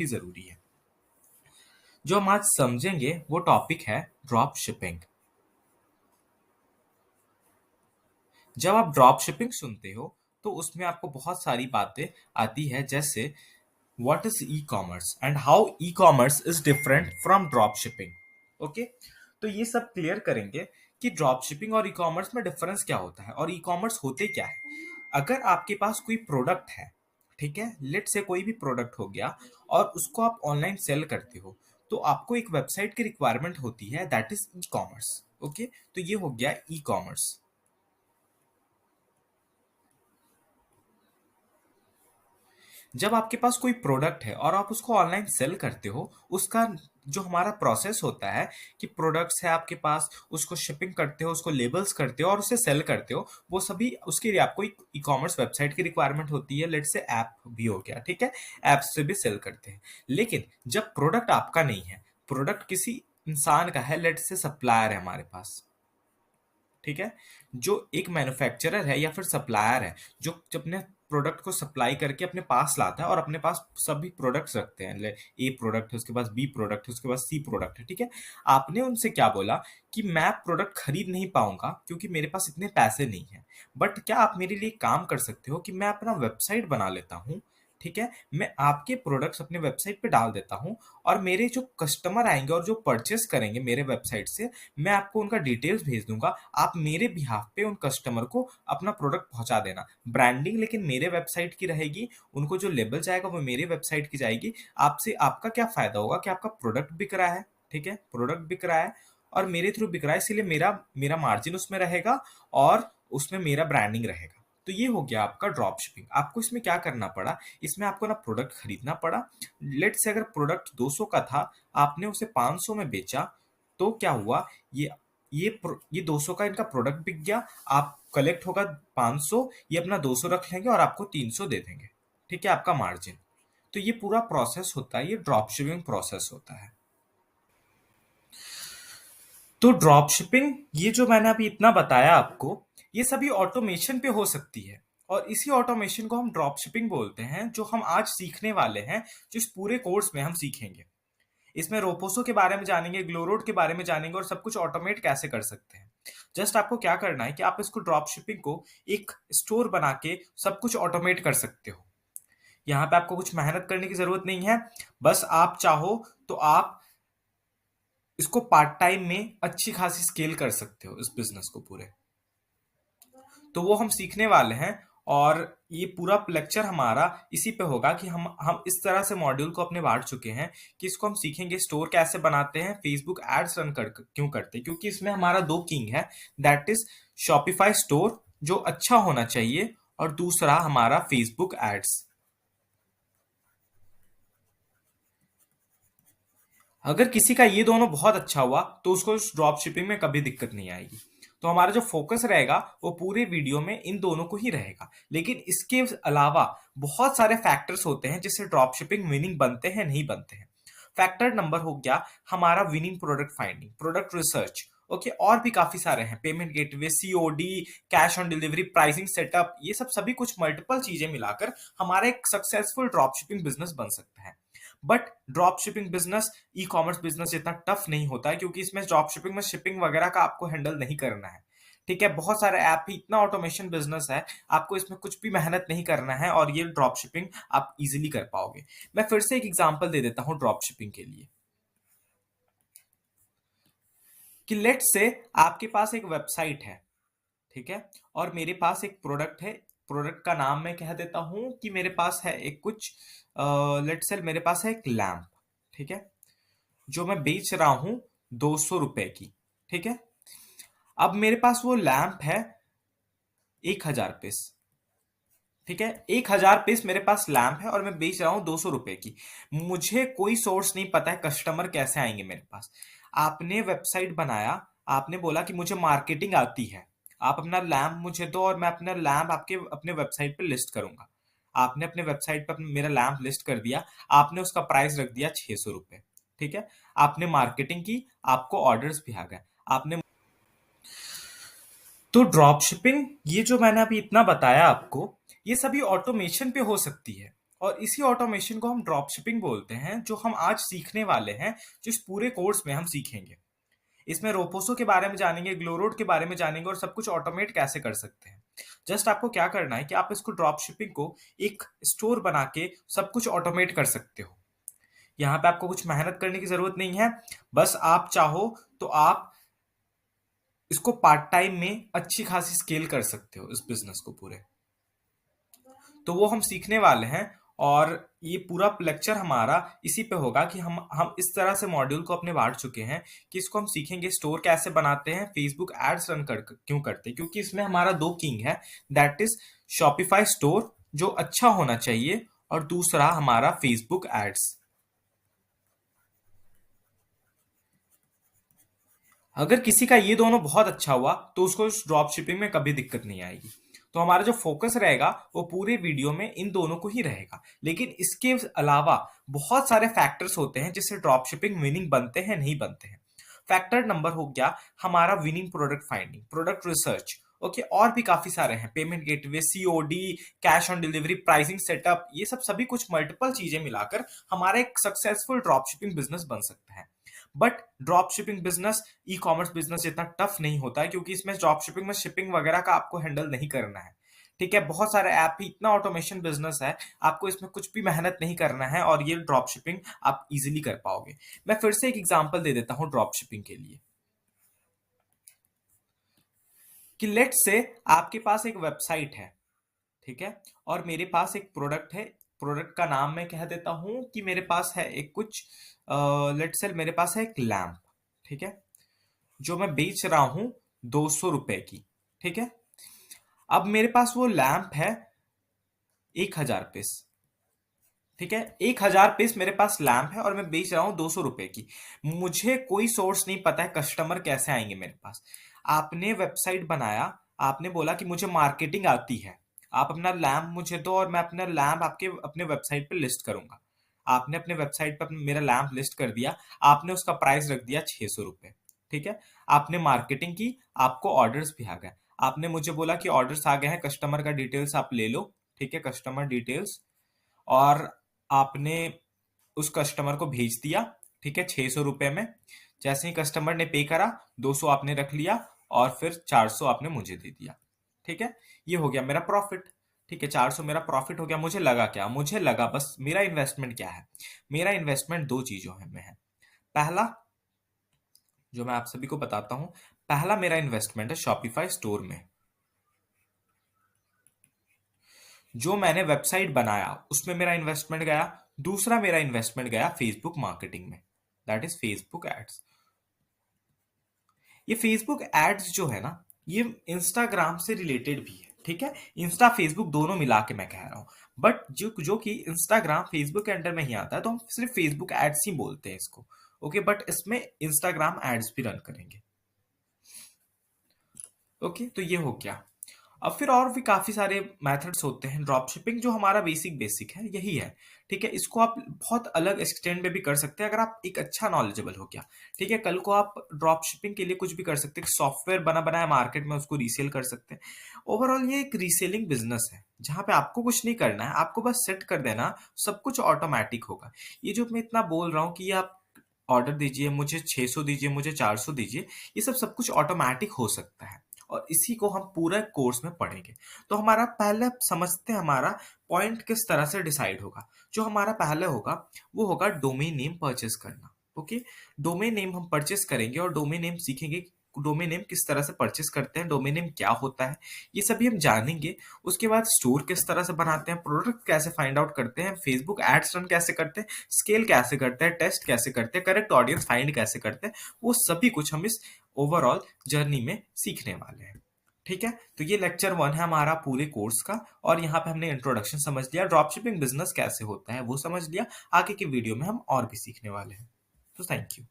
ही ज़रूरी है। जो हम आज समझेंगे वो टॉपिक है ड्रॉप शिपिंग। जब आप ड्रॉप शिपिंग सुनते हो तो उसमें आपको बहुत सारी बातें आती है, जैसे what is e commerce and how e commerce is different from drop shipping. Okay, तो ये सब क्लियर करेंगे कि ड्रॉप शिपिंग और ई कॉमर्स में डिफरेंस क्या होता है और ई कॉमर्स होते क्या है। अगर आपके पास कोई प्रोडक्ट है, ठीक है, लेट से कोई भी प्रोडक्ट हो गया और उसको आप ऑनलाइन सेल करते हो, तो आपको एक वेबसाइट की रिक्वायरमेंट होती है, that is e commerce. Okay, तो ये हो गया ई कॉमर्स। जब आपके पास कोई प्रोडक्ट है और आप उसको ऑनलाइन सेल करते हो, उसका जो हमारा प्रोसेस होता है कि प्रोडक्ट्स है आपके पास, उसको शिपिंग करते हो, उसको लेबल्स करते हो और उसे सेल करते हो, वो सभी उसके लिए आपको एक ई कॉमर्स वेबसाइट की रिक्वायरमेंट होती है। लेट से ऐप भी हो गया, ठीक है, ऐप से भी सेल करते हैं। लेकिन जब प्रोडक्ट आपका नहीं है, प्रोडक्ट किसी इंसान का है, लेट से सप्लायर है हमारे पास, ठीक है, जो एक मैन्युफैक्चरर है या फिर सप्लायर है, जो अपने प्रोडक्ट को सप्लाई करके अपने पास लाता है और अपने पास सभी प्रोडक्ट्स रखते हैं। ए प्रोडक्ट है, उसके पास बी प्रोडक्ट है, उसके पास सी प्रोडक्ट है, ठीक है। आपने उनसे क्या बोला कि मैं प्रोडक्ट खरीद नहीं पाऊंगा क्योंकि मेरे पास इतने पैसे नहीं है, बट क्या आप मेरे लिए काम कर सकते हो कि मैं अपना वेबसाइट बना लेता हूँ, ठीक है, मैं आपके प्रोडक्ट्स अपने वेबसाइट पे डाल देता हूँ और मेरे जो कस्टमर आएंगे और जो परचेस करेंगे मेरे वेबसाइट से, मैं आपको उनका डिटेल्स भेज दूंगा, आप मेरे बिहाफ पे उन कस्टमर को अपना प्रोडक्ट पहुंचा देना। ब्रांडिंग लेकिन मेरे वेबसाइट की रहेगी, उनको जो लेबल जाएगा वो मेरे वेबसाइट की जाएगी। आपसे आपका क्या फायदा होगा कि आपका प्रोडक्ट बिक रहा है, ठीक है, प्रोडक्ट बिक रहा है और मेरे थ्रू बिक रहा है, इसीलिए मेरा मेरा मार्जिन उसमें रहेगा और उसमें मेरा ब्रांडिंग रहेगा। तो ये हो गया आपका ड्रॉप शिपिंग। आपको इसमें क्या करना पड़ा, इसमें आपको ना प्रोडक्ट खरीदना पड़ा। लेट से अगर प्रोडक्ट 200 का था, आपने उसे 500 में बेचा, तो क्या हुआ, ये 200 का इनका प्रोडक्ट बिक गया, आप कलेक्ट होगा 500, ये अपना 200 रख लेंगे और आपको 300 दे देंगे, ठीक है, आपका मार्जिन। तो ये पूरा प्रोसेस होता है, ये ड्रॉप शिपिंग प्रोसेस होता है। तो ड्रॉप शिपिंग, ये जो मैंने अभी इतना बताया आपको, ये सभी ऑटोमेशन पे हो सकती है और इसी ऑटोमेशन को हम ड्रॉप शिपिंग बोलते हैं, जो हम आज सीखने वाले हैं, जो इस पूरे कोर्स में हम सीखेंगे। इसमें रोपोसो के बारे में जानेंगे, ग्लोरोड के बारे में जानेंगे और सब कुछ ऑटोमेट कैसे कर सकते हैं। जस्ट आपको क्या करना है कि आप इसको ड्रॉप शिपिंग को एक स्टोर बना के सब कुछ ऑटोमेट कर सकते हो। यहाँ पे आपको कुछ मेहनत करने की जरूरत नहीं है, बस आप चाहो तो आप इसको पार्ट टाइम में अच्छी खासी स्केल कर सकते हो, इस बिजनेस को पूरे। तो वो हम सीखने वाले हैं और ये पूरा लेक्चर हमारा इसी पे होगा कि हम इस तरह से मॉड्यूल को अपने बांट चुके हैं कि इसको हम सीखेंगे स्टोर कैसे बनाते हैं, फेसबुक एड्स रन क्यों करते हैं, क्योंकि इसमें हमारा दो किंग है, दैट इज शॉपिफाई स्टोर जो अच्छा होना चाहिए और दूसरा हमारा फेसबुक एड्स। अगर किसी का ये दोनों बहुत अच्छा हुआ तो उसको ड्रॉप शिपिंग में कभी दिक्कत नहीं आएगी। तो हमारा जो फोकस रहेगा वो पूरे वीडियो में इन दोनों को ही रहेगा, लेकिन इसके अलावा बहुत सारे फैक्टर्स होते हैं जिससे ड्रॉप शिपिंग विनिंग बनते हैं, नहीं बनते हैं। फैक्टर नंबर हो गया हमारा winning product finding, product research, okay, और भी काफी सारे हैं, payment gateway, COD, cash on delivery, pricing setup, ये सब सभी कुछ मल्टीपल चीजें मिलाकर हमारा एक सक्सेसफुल ड्रॉप शिपिंग बिजनेस बन सकता है। But drop shipping business e commerce business जितना टफ नहीं होता है, क्योंकि इसमें ड्रॉप शिपिंग में शिपिंग वगैरह का आपको हैंडल नहीं करना है, ठीक है, बहुत सारे ऐप ही, इतना ऑटोमेशन बिजनेस है, आपको इसमें कुछ भी मेहनत नहीं करना है और ये ड्रॉप शिपिंग आप इजीली कर पाओगे। मैं फिर से एक एग्जांपल दे देता हूं ड्रॉप शिपिंग के लिए, कि लेट से आपके पास एक वेबसाइट है, ठीक है, और मेरे पास एक प्रोडक्ट है। प्रोडक्ट का नाम मैं कह देता हूं कि मेरे पास है एक कुछ, लेट से मेरे पास है एक लैम्प, ठीक है, जो मैं बेच रहा हूं 200 रुपए की, ठीक है। अब मेरे पास वो लैंप है 1000 पीस, ठीक है, 1000 पीस मेरे पास लैंप है और मैं बेच रहा हूं 200 रुपए की। मुझे कोई सोर्स नहीं पता है कस्टमर कैसे आएंगे मेरे पास। आपने वेबसाइट बनाया, आपने बोला कि मुझे मार्केटिंग आती है, आप अपना लैंप मुझे दो और मैं अपना लैंप आपके अपने वेबसाइट पे लिस्ट करूंगा। आपने अपने वेबसाइट पे मेरा लैंप लिस्ट कर दिया, आपने उसका प्राइस रख दिया 600 रुपए, ठीक है, आपने मार्केटिंग की, आपको ऑर्डर्स भी आ गए, आपने। तो ड्रॉप शिपिंग, ये जो मैंने अभी इतना बताया आपको, ये सभी ऑटोमेशन पे हो सकती है और इसी ऑटोमेशन को हम ड्रॉप शिपिंग बोलते हैं, जो हम आज सीखने वाले हैं, जो इस पूरे कोर्स में हम सीखेंगे। इसमें रोपोसो के बारे में जानेंगे, ग्लोरोड के बारे में जानेंगे और सब कुछ ऑटोमेट कैसे कर सकते हैं। जस्ट आपको क्या करना है कि आप इसको ड्रॉप शिपिंग को एक स्टोर बना के सब कुछ ऑटोमेट कर सकते हो। यहाँ पे आपको कुछ मेहनत करने की जरूरत नहीं है, बस आप चाहो तो आप इसको पार्ट टाइम में अच्छी खासी स्केल कर सकते हो इस बिजनेस को पूरे। तो वो हम सीखने वाले हैं और ये पूरा लेक्चर हमारा इसी पे होगा कि हम इस तरह से मॉड्यूल को अपने बांट चुके हैं कि इसको हम सीखेंगे स्टोर कैसे बनाते हैं, फेसबुक एड्स रन कर क्यों करते हैं, क्योंकि इसमें हमारा दो किंग है, दैट इज शॉपिफाई स्टोर जो अच्छा होना चाहिए और दूसरा हमारा फेसबुक एड्स। अगर किसी का ये दोनों बहुत अच्छा हुआ तो उसको ड्रॉप शिपिंग में कभी दिक्कत नहीं आएगी। तो हमारा जो फोकस रहेगा वो पूरे वीडियो में इन दोनों को ही रहेगा, लेकिन इसके अलावा बहुत सारे फैक्टर्स होते हैं जिससे ड्रॉप शिपिंग विनिंग बनते हैं नहीं बनते हैं। फैक्टर नंबर हो गया हमारा winning product finding, product research, okay, और भी काफी सारे हैं, payment gateway, COD, cash on delivery, pricing setup, ये सब सभी कुछ मल्टीपल चीजें मिलाकर हमारा एक सक्सेसफुल ड्रॉप शिपिंग बिजनेस बन सकता है। But drop shipping business e commerce business जितना टफ नहीं होता है, क्योंकि इसमें ड्रॉप शिपिंग में शिपिंग वगैरह का आपको हैंडल नहीं करना है। ठीक है, बहुत सारे ऐप ही, इतना ऑटोमेशन बिजनेस है, आपको इसमें कुछ भी मेहनत नहीं करना है और ये ड्रॉप शिपिंग आप इजीली कर पाओगे। मैं फिर से एक एग्जांपल दे देता हूं ड्रॉप शिपिंग के लिए, कि लेट से आपके पास एक वेबसाइट है, ठीक है, और मेरे पास एक प्रोडक्ट है। प्रोडक्ट का नाम मैं कह देता हूं कि मेरे पास है एक कुछ, लेट से मेरे पास है एक लैम्प, ठीक है, जो मैं बेच रहा हूं 200 रुपए की। ठीक है, अब मेरे पास वो लैंप है 1000 पीस। ठीक है, 1000 पीस मेरे पास लैंप है और मैं बेच रहा हूं 200 रुपए की। मुझे कोई सोर्स नहीं पता है कस्टमर कैसे आएंगे मेरे पास। आपने वेबसाइट बनाया, आपने बोला कि मुझे मार्केटिंग आती है, आप अपना लैंप मुझे दो और मैं अपना लैंप आपके अपने वेबसाइट पे लिस्ट करूंगा। आपने अपने वेबसाइट पे मेरा लैंप लिस्ट कर दिया, आपने उसका प्राइस रख दिया 600 रुपए। ठीक है, आपने मार्केटिंग की, आपको ऑर्डर्स भी आ गए। आपने मुझे बोला कि ऑर्डर्स आ गए हैं, कस्टमर का डिटेल्स आप ले लो। ठीक है, कस्टमर डिटेल्स, और आपने उस कस्टमर को भेज दिया। ठीक है, 600 रुपए में। जैसे ही कस्टमर ने पे करा, 200 आपने रख लिया और फिर 400 आपने मुझे दे दिया। ठीक है, ये हो गया मेरा प्रॉफिट। ठीक है, 400 मेरा प्रॉफिट हो गया। मुझे लगा क्या, मुझे लगा बस मेरा इन्वेस्टमेंट क्या है। मेरा इन्वेस्टमेंट दो चीजों में है। पहला, जो मैं आप सभी को बताता हूं, पहला मेरा इन्वेस्टमेंट है शॉपिफाई स्टोर में। जो मैंने वेबसाइट बनाया उसमें मेरा इन्वेस्टमेंट गया। दूसरा मेरा इन्वेस्टमेंट गया फेसबुक मार्केटिंग में, दैट इज फेसबुक एड्स। ये फेसबुक एड्स जो है ना, ये इंस्टाग्राम से रिलेटेड भी है। ठीक है, इंस्टा फेसबुक दोनों मिला के मैं कह रहा हूं, बट जो जो कि इंस्टाग्राम फेसबुक के अंडर में ही आता है, तो हम सिर्फ फेसबुक एड्स ही बोलते हैं इसको। ओके, बट इसमें इंस्टाग्राम एड्स भी रन करेंगे। ओके, तो ये हो गया। अब फिर और भी काफी सारे मेथड्स होते हैं ड्रॉप शिपिंग, जो हमारा बेसिक बेसिक है यही है। ठीक है, इसको आप बहुत अलग एक्सटेंड में भी कर सकते हैं अगर आप एक अच्छा नॉलेजेबल हो गया। ठीक है, कल को आप ड्रॉप शिपिंग के लिए कुछ भी कर सकते हैं, सॉफ्टवेयर बना बनाया मार्केट में उसको रीसेल कर सकते हैं। ओवरऑल ये एक रीसेलिंग बिजनेस है जहां पे आपको कुछ नहीं करना है, आपको बस सेट कर देना, सब कुछ ऑटोमेटिक होगा। ये जो मैं इतना बोल रहा हूँ कि आप ऑर्डर दीजिए, मुझे 600 दीजिए, मुझे 400 दीजिए, ये सब कुछ ऑटोमेटिक हो सकता है और इसी को हम पूरा कोर्स में पढ़ेंगे। तो हमारा पहले समझते हैं हमारा पॉइंट किस तरह से डिसाइड होगा। जो हमारा पहले होगा वो होगा डोमेन नेम परचेस करना। ओके, डोमेन नेम हम परचेस करेंगे और डोमेन नेम सीखेंगे, डोमेन नेम किस तरह से परचेस करते हैं, डोमेन नेम क्या होता है, ये सभी हम जानेंगे। उसके बाद स्टोर किस तरह से बनाते हैं, प्रोडक्ट कैसे फाइंड आउट करते हैं, फेसबुक एड्स रन कैसे करते हैं, स्केल कैसे करते हैं, टेस्ट कैसे करते हैं, करेक्ट ऑडियंस फाइंड कैसे करते हैं, वो सभी कुछ हम इस ओवरऑल जर्नी में सीखने वाले हैं। ठीक है, तो ये लेक्चर 1 है हमारा पूरे कोर्स का, और यहाँ पे हमने इंट्रोडक्शन समझ लिया, ड्रॉप शिपिंग बिजनेस कैसे होता है वो समझ लिया। आगे की वीडियो में हम और भी सीखने वाले हैं। तो थैंक यू।